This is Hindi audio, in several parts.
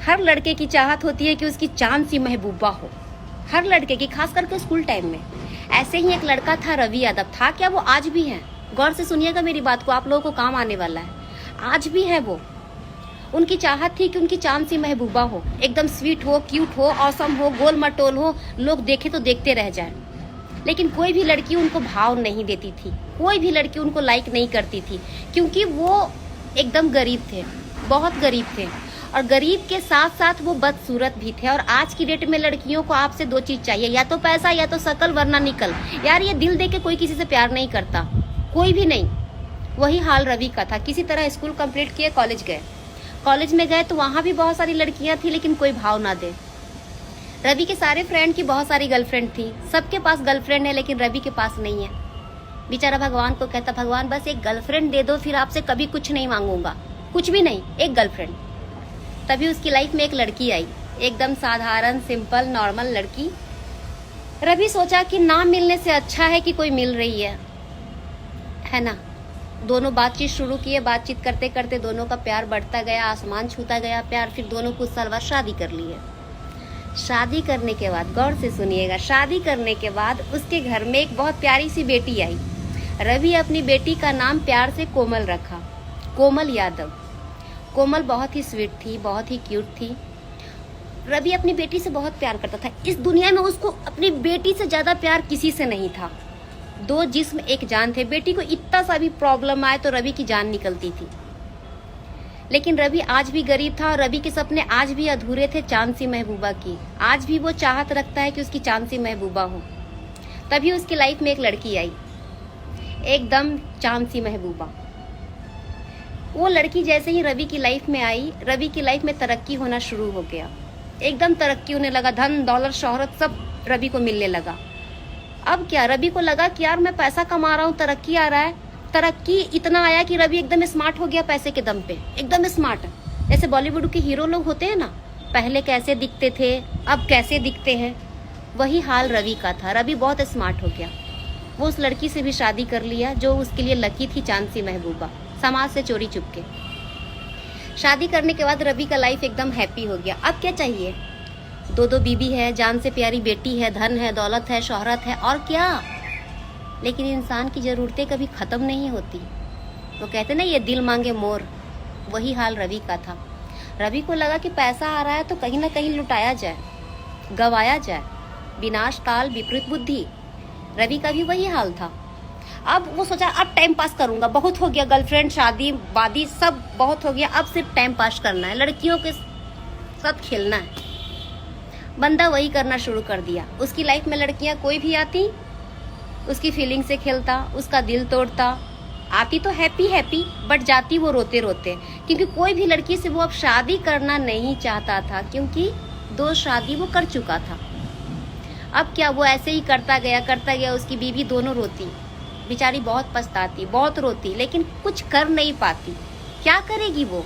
हर लड़के की चाहत होती है कि उसकी चांद सी महबूबा हो, हर लड़के की, खास करके स्कूल टाइम में। ऐसे ही एक लड़का था, रवि यादव था। क्या वो आज भी है? गौर से सुनिएगा मेरी बात को, आप लोगों को काम आने वाला है। आज भी है वो। उनकी चाहत थी कि उनकी चांद सी महबूबा हो, एकदम स्वीट हो, क्यूट हो, ऑसम हो, गोल मटोल हो, लोग देखे तो देखते रह जाए। लेकिन कोई भी लड़की उनको भाव नहीं देती थी, कोई भी लड़की उनको लाइक नहीं करती थी, क्योंकि वो एकदम गरीब थे, बहुत गरीब थे। और गरीब के साथ साथ वो बदसूरत भी थे। और आज की डेट में लड़कियों को आपसे दो चीज चाहिए, या तो पैसा या तो शकल, वरना निकल। यार ये दिल दे के कोई किसी से प्यार नहीं करता, कोई भी नहीं। वही हाल रवि का था। किसी तरह स्कूल कंप्लीट किए, कॉलेज गए। कॉलेज में गए तो वहां भी बहुत सारी लड़कियां थी, लेकिन कोई भाव ना दे। रवि के सारे फ्रेंड की बहुत सारी गर्लफ्रेंड थी, सबके पास गर्लफ्रेंड है, लेकिन रवि के पास नहीं है। बेचारा भगवान को कहता, भगवान बस एक गर्लफ्रेंड दे दो, फिर आपसे कभी कुछ नहीं मांगूंगा, कुछ भी नहीं, एक गर्लफ्रेंड। तभी उसकी लाइफ में एक लड़की आई, एकदम साधारण, सिंपल, नॉर्मल लड़की। रवि सोचा कि ना मिलने से अच्छा है कि कोई मिल रही है ना। दोनों बातचीत शुरू किए, बातचीत करते करते दोनों का प्यार बढ़ता गया, आसमान छूता गया प्यार। फिर दोनों कुछ साल बाद शादी कर लिए। शादी करने के बाद, गौर से सुनिएगा, शादी करने के बाद उसके घर में एक बहुत प्यारी सी बेटी आई। रवि अपनी बेटी का नाम प्यार से कोमल रखा, कोमल यादव। कोमल बहुत ही स्वीट थी, बहुत ही क्यूट थी। रवि अपनी बेटी से बहुत प्यार करता था। इस दुनिया में उसको अपनी बेटी से ज्यादा प्यार किसी से नहीं था। दो जिस्म एक जान थे। बेटी को इतना सा भी प्रॉब्लम आए तो रवि की जान निकलती थी। लेकिन रवि आज भी गरीब था और रवि के सपने आज भी अधूरे थे चांद सी महबूबा की। आज भी वो चाहत रखता है कि उसकी चांद सी महबूबा हो। तभी उसकी लाइफ में एक लड़की आई, एकदम चांद सी महबूबा। वो लड़की जैसे ही रवि की लाइफ में आई, रवि की लाइफ में तरक्की होना शुरू हो गया। एकदम तरक्की होने लगा, धन दौलत शोहरत सब रवि को मिलने लगा। अब क्या, रवि को लगा कि यार मैं पैसा कमा रहा हूँ, तरक्की आ रहा है। तरक्की इतना आया कि रवि एकदम स्मार्ट हो गया, पैसे के दम पे एकदम स्मार्ट। जैसे बॉलीवुड के हीरो लोग होते हैं ना, पहले कैसे दिखते थे, अब कैसे दिखते हैं, वही हाल रवि का था। रवि बहुत स्मार्ट हो गया। वो उस लड़की से भी शादी कर लिया जो उसके लिए लकी थी, चांद सी महबूबा, समाज से चोरी चुपके। शादी करने के बाद रवि का लाइफ एकदम हैप्पी हो गया। अब क्या चाहिए? दो दो बीबी है, जान से प्यारी बेटी है, धन है, दौलत है, शोहरत है, और क्या। लेकिन इंसान की जरूरतें कभी खत्म नहीं होती। वो कहते ना, ये दिल मांगे मोर। वही हाल रवि का था। रवि को लगा कि पैसा आ रहा है तो कहीं ना कहीं लुटाया जाए, गवाया जाए। विनाश काल विपरीत बुद्धि। रवि का भी वही हाल था। अब वो सोचा अब टाइम पास करूंगा, बहुत हो गया, गर्लफ्रेंड, शादी वादी सब बहुत हो गया, अब सिर्फ टाइम पास करना है, लड़कियों के साथ खेलना है। बंदा वही करना शुरू कर दिया। उसकी लाइफ में लड़कियां कोई भी आती, उसकी फीलिंग से खेलता, उसका दिल तोड़ता। आती तो हैप्पी हैप्पी, बट जाती वो रोते रोते, क्योंकि कोई भी लड़की से वो अब शादी करना नहीं चाहता था, क्योंकि दो शादी वो कर चुका था। अब क्या, वो ऐसे ही करता गया। उसकी बीवी दोनों रोती, बेचारी बहुत पछताती, बहुत रोती, लेकिन कुछ कर नहीं पाती। क्या करेगी वो?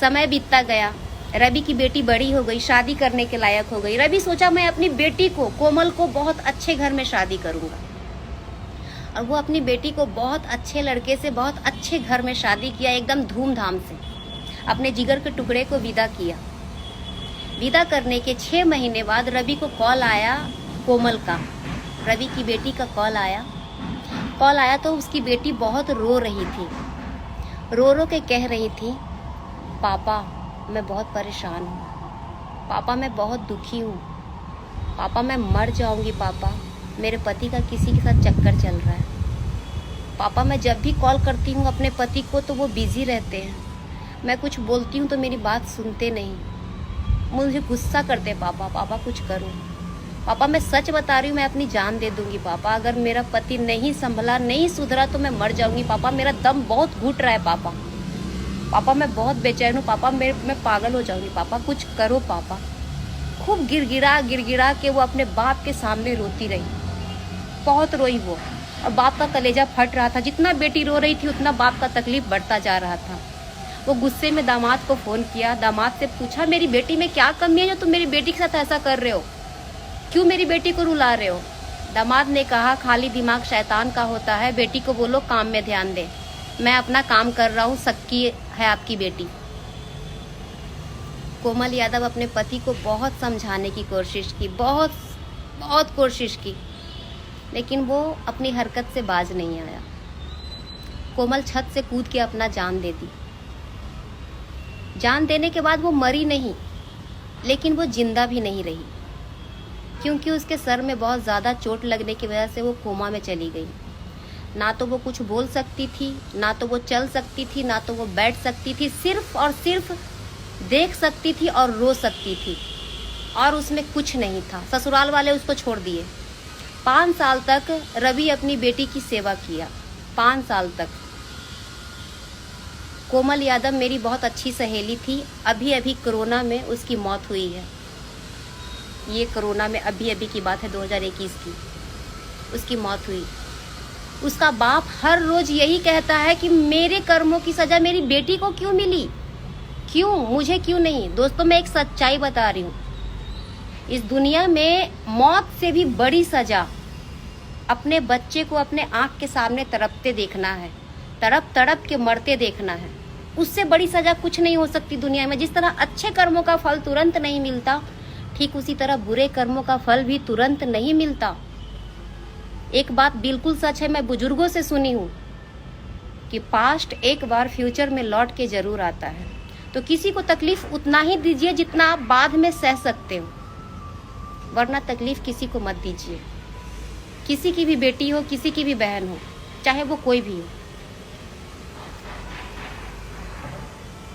समय बीतता गया। रवि की बेटी बड़ी हो गई, शादी करने के लायक हो गई। रवि सोचा मैं अपनी बेटी को, कोमल को, बहुत अच्छे घर में शादी करूंगा। और वो अपनी बेटी को बहुत अच्छे लड़के से, बहुत अच्छे घर में शादी किया, एकदम धूमधाम से। अपने जिगर के टुकड़े को विदा किया। विदा करने के 6 महीने बाद रवि को कॉल आया, कोमल का, रवि की बेटी का कॉल आया तो उसकी बेटी बहुत रो रही थी। रो रो के कह रही थी, पापा मैं बहुत परेशान हूँ, पापा मैं बहुत दुखी हूँ, पापा मैं मर जाऊंगी, पापा मेरे पति का किसी के साथ चक्कर चल रहा है, पापा मैं जब भी कॉल करती हूँ अपने पति को तो वो बिजी रहते हैं, मैं कुछ बोलती हूँ तो मेरी बात सुनते नहीं, मुझे गुस्सा करते हैं, पापा कुछ करो, पापा मैं सच बता रही हूँ, मैं अपनी जान दे दूंगी, पापा अगर मेरा पति नहीं संभला, नहीं सुधरा तो मैं मर जाऊंगी, पापा मेरा दम बहुत घुट रहा है, पापा मैं बहुत बेचैन हूँ, पापा मैं पागल हो जाऊंगी, पापा कुछ करो पापा। खूब गिड़गिड़ा के वो अपने बाप के सामने रोती रही। बहुत रोई वो, और बाप का कलेजा फट रहा था। जितना बेटी रो रही थी उतना बाप का तकलीफ बढ़ता जा रहा था। वो गुस्से में दामाद को फोन किया, दामाद से पूछा मेरी बेटी में क्या कमी है जो तुम मेरी बेटी के साथ ऐसा कर रहे हो, क्यों मेरी बेटी को रुला रहे हो। दामाद ने कहा खाली दिमाग शैतान का होता है, बेटी को बोलो काम में ध्यान दे, मैं अपना काम कर रहा हूँ, सक्की है आपकी बेटी। कोमल यादव अपने पति को बहुत समझाने की कोशिश की, बहुत बहुत कोशिश की, लेकिन वो अपनी हरकत से बाज नहीं आया। कोमल छत से कूद के अपना जान दे दी। जान देने के बाद वो मरी नहीं, लेकिन वो जिंदा भी नहीं रही, क्योंकि उसके सर में बहुत ज़्यादा चोट लगने की वजह से वो कोमा में चली गई। ना तो वो कुछ बोल सकती थी, ना तो वो चल सकती थी, ना तो वो बैठ सकती थी, सिर्फ और सिर्फ देख सकती थी और रो सकती थी, और उसमें कुछ नहीं था। ससुराल वाले उसको छोड़ दिए। 5 साल तक रवि अपनी बेटी की सेवा किया, 5 साल तक। कोमल यादव मेरी बहुत अच्छी सहेली थी। अभी अभी कोरोना में उसकी मौत हुई है। ये कोरोना में अभी अभी की बात है, 2021 की उसकी मौत हुई। उसका बाप हर रोज यही कहता है कि मेरे कर्मों की सजा मेरी बेटी को क्यों मिली, क्यों, मुझे क्यों नहीं। दोस्तों, मैं एक सच्चाई बता रही हूँ, इस दुनिया में मौत से भी बड़ी सजा अपने बच्चे को अपने आंख के सामने तड़पते देखना है, तड़प तड़प के मरते देखना है। उससे बड़ी सजा कुछ नहीं हो सकती दुनिया में। जिस तरह अच्छे कर्मों का फल तुरंत नहीं मिलता, ठीक उसी तरह बुरे कर्मों का फल भी तुरंत नहीं मिलता। एक बात बिल्कुल सच है, मैं बुजुर्गों से सुनी हूँ कि पास्ट एक बार फ्यूचर में लौट के जरूर आता है। तो किसी को तकलीफ उतना ही दीजिए जितना आप बाद में सह सकते हो, वरना तकलीफ किसी को मत दीजिए। किसी की भी बेटी हो, किसी की भी बहन हो, चाहे वो कोई भी हो।